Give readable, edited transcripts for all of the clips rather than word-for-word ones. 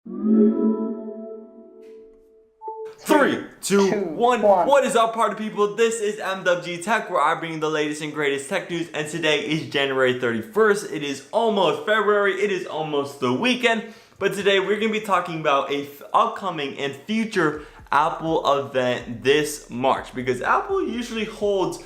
Three, two, one. What is up, party people? This is MWG Tech, where I bring the latest and greatest tech news, and today is January 31st. It is almost February. It is almost the weekend. But today we're going to be talking about a upcoming and future Apple event this March, because Apple usually holds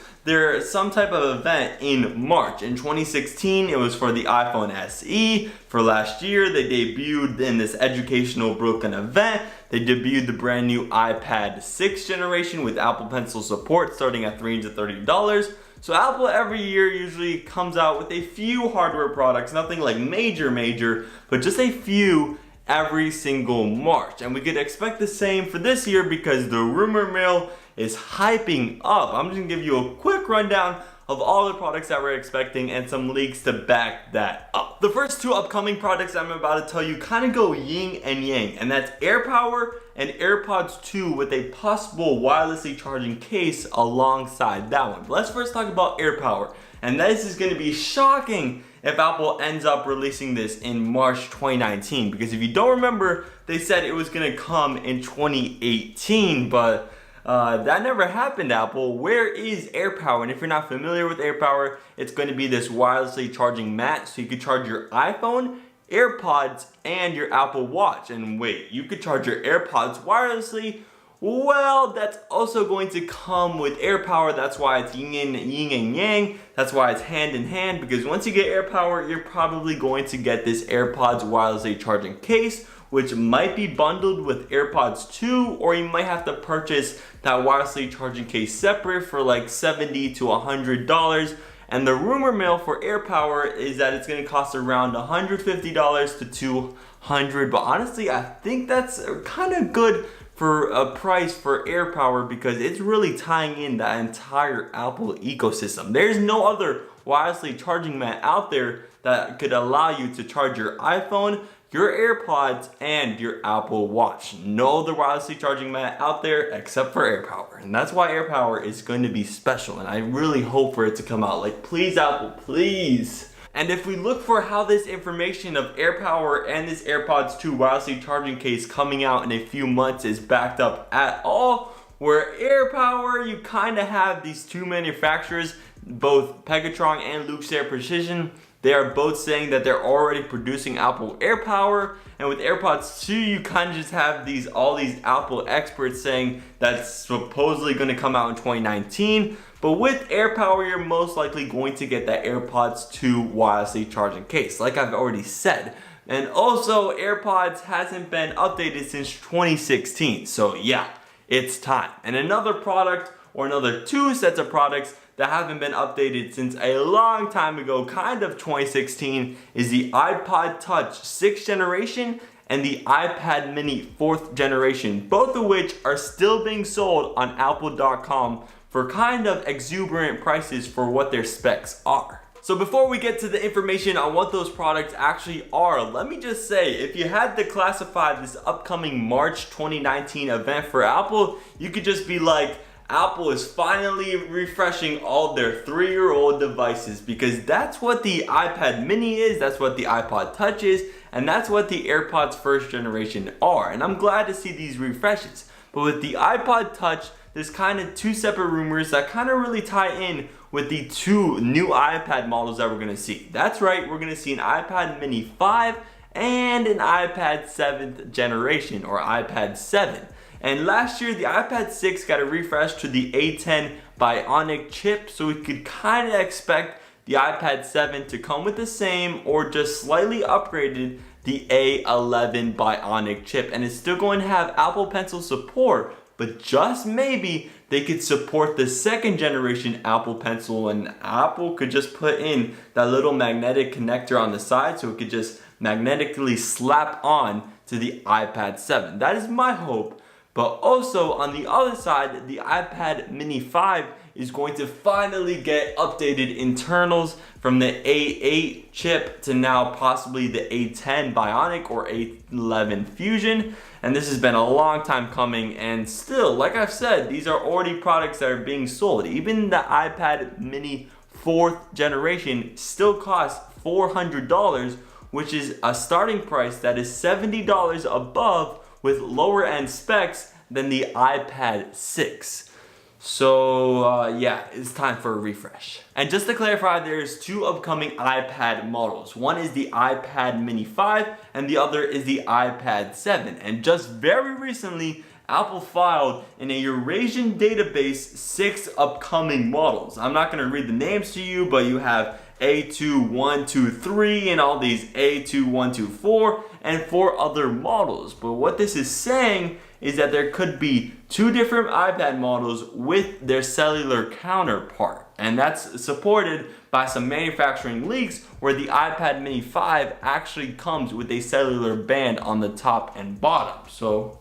some type of event in March. In 2016, it was for the iPhone SE. For last year, they debuted in this educational Brooklyn event. They debuted the brand new iPad 6th generation with Apple Pencil support starting at $330. So Apple every year usually comes out with a few hardware products, nothing like major, but just a few every single March. And we could expect the same for this year because the rumor mill is hyping up. I'm just gonna give you a quick rundown of all the products that we're expecting and some leaks to back that up. The first two upcoming products I'm about to tell you kind of go yin and yang, and that's AirPower and AirPods 2 with a possible wirelessly charging case alongside that one. But let's first talk about AirPower, and this is going to be shocking if Apple ends up releasing this in March 2019, because if you don't remember, they said it was going to come in 2018, but that never happened, Apple. Where is AirPower? And if you're not familiar with AirPower, it's going to be this wirelessly charging mat, so you could charge your iPhone, AirPods, and your Apple Watch. And wait, you could charge your AirPods wirelessly? Well, that's also going to come with AirPower. That's why it's yin and yang. That's why it's hand in hand, because once you get AirPower, you're probably going to get this AirPods wirelessly charging case, which might be bundled with AirPods 2, or you might have to purchase that wirelessly charging case separate for like $70 to $100. And the rumor mill for AirPower is that it's going to cost around $150 to $200. But honestly, I think that's kind of good for a price for AirPower, because it's really tying in that entire Apple ecosystem. There's no other wirelessly charging mat out there that could allow you to charge your iPhone, your AirPods, and your Apple Watch. No other wirelessly charging mat out there except for AirPower. And that's why AirPower is going to be special, and I really hope for it to come out. Like, please, Apple, please. And if we look for how this information of AirPower and this AirPods 2 wirelessly charging case coming out in a few months is backed up at all, where AirPower, you kind of have these two manufacturers, both Pegatron and Luxair Precision. They are both saying that they're already producing Apple AirPower, and with AirPods 2, you kind of just have all these Apple experts saying that's supposedly going to come out in 2019. But with AirPower, you're most likely going to get that AirPods 2 wirelessly charging case, like I've already said. And also, AirPods hasn't been updated since 2016, so yeah, it's time. And another product, or another two sets of products that haven't been updated since a long time ago, kind of 2016, is the iPod Touch 6th generation and the iPad Mini 4th generation, both of which are still being sold on Apple.com for kind of exuberant prices for what their specs are. So before we get to the information on what those products actually are, let me just say, if you had to classify this upcoming March 2019 event for Apple, you could just be like, Apple is finally refreshing all their 3-year-old devices, because that's what the iPad Mini is, that's what the iPod Touch is, and that's what the AirPods 1st generation are. And I'm glad to see these refreshes. But with the iPod Touch, there's kind of two separate rumors that kind of really tie in with the two new iPad models that we're going to see. That's right, we're going to see an iPad Mini 5 and an iPad 7th generation, or iPad 7. And last year, the iPad 6 got a refresh to the A10 Bionic chip, so we could kind of expect the iPad 7 to come with the same or just slightly upgraded the A11 Bionic chip. And it's still going to have Apple Pencil support, but just maybe they could support the 2nd generation Apple Pencil, and Apple could just put in that little magnetic connector on the side so it could just magnetically slap on to the iPad 7. That is my hope. But also on the other side, the iPad Mini 5 is going to finally get updated internals from the A8 chip to now possibly the A10 Bionic or A11 Fusion. And this has been a long time coming, and still, like I've said, these are already products that are being sold. Even the iPad Mini 4th generation still costs $400, which is a starting price that is $70 above with lower end specs than the iPad 6. So yeah, it's time for a refresh. And just to clarify, there's two upcoming iPad models. One is the iPad mini 5 and the other is the iPad 7. And just very recently, Apple filed in a Eurasian database 6 upcoming models. I'm not gonna read the names to you, but you have A2, 1, 2, 3, and all these A2, 1, 2, 4, and 4 other models. But what this is saying is that there could be 2 different iPad models with their cellular counterpart. And that's supported by some manufacturing leaks where the iPad mini 5 actually comes with a cellular band on the top and bottom. So,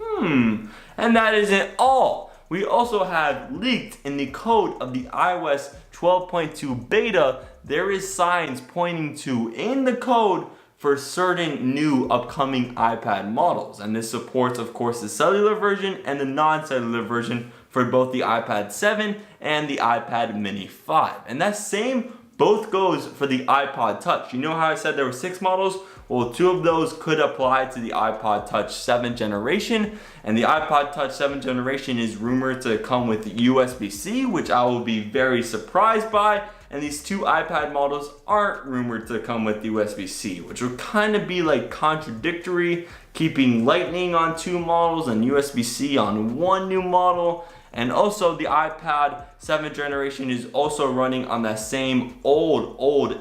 and that isn't all. We also have leaked in the code of the iOS 12.2 beta, there is signs pointing to in the code for certain new upcoming iPad models. And this supports, of course, the cellular version and the non-cellular version for both the iPad 7 and the iPad mini 5. And that same both goes for the iPod Touch. You know how I said there were 6 models? Well, 2 of those could apply to the iPod Touch 7th generation. And the iPod Touch 7th generation is rumored to come with USB-C, which I will be very surprised by. And these 2 iPad models aren't rumored to come with USB-C, which would kind of be like contradictory, keeping Lightning on 2 models and USB-C on 1 new model. And also the iPad 7th generation is also running on that same old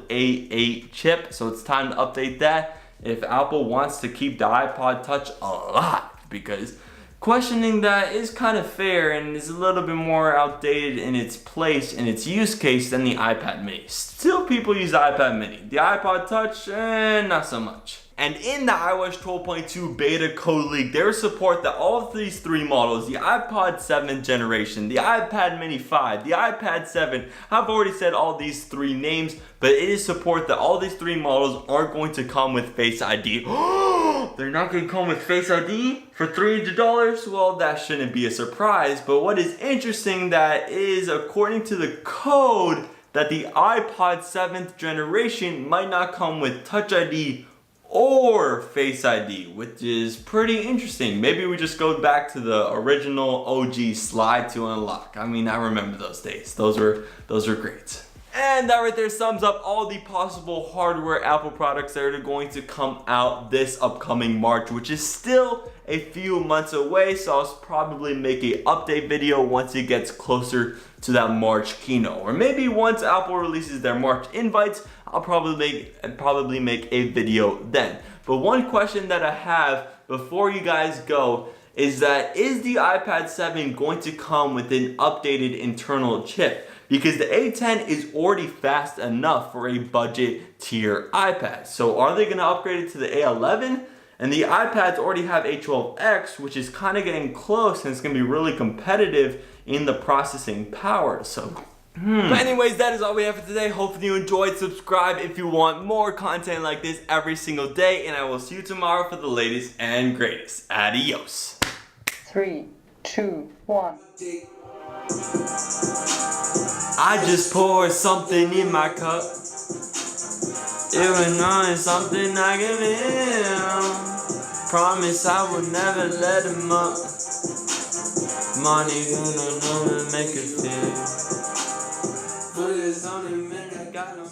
A8 chip. So it's time to update that if Apple wants to keep the iPod Touch alive, because questioning that is kind of fair and is a little bit more outdated in its place and its use case than the iPad mini. Still people use the iPad mini. The iPod Touch, not so much. And in the iOS 12.2 beta code leak, there is support that all of these 3 models, the iPod 7th generation, the iPad mini 5, the iPad 7, I've already said all these 3 names, but it is support that all these 3 models aren't going to come with Face ID. They're not going to come with Face ID for $300? Well, that shouldn't be a surprise, but what is interesting that is, according to the code, that the iPod 7th generation might not come with Touch ID or Face ID, which is pretty interesting. Maybe we just go back to the original OG slide to unlock. I mean, I remember those days. Those are great. And that right there sums up all the possible hardware Apple products that are going to come out this upcoming March, which is still a few months away. So I'll probably make an update video once it gets closer to that March keynote. Or maybe once Apple releases their March invites, I'll probably make a video then. But one question that I have before you guys go is the iPad 7 going to come with an updated internal chip? Because the A10 is already fast enough for a budget tier iPad. So are they gonna upgrade it to the A11? And the iPads already have A12X, which is kind of getting close and it's gonna be really competitive in the processing power. So, But anyways, that is all we have for today. Hopefully you enjoyed. Subscribe if you want more content like this every single day. And I will see you tomorrow for the latest and greatest. Adios. 3, 2, 1. I just poured something in my cup. It was not something I give him. Promise I will never let him up. Money gonna never make it feel. Put it on him and I got no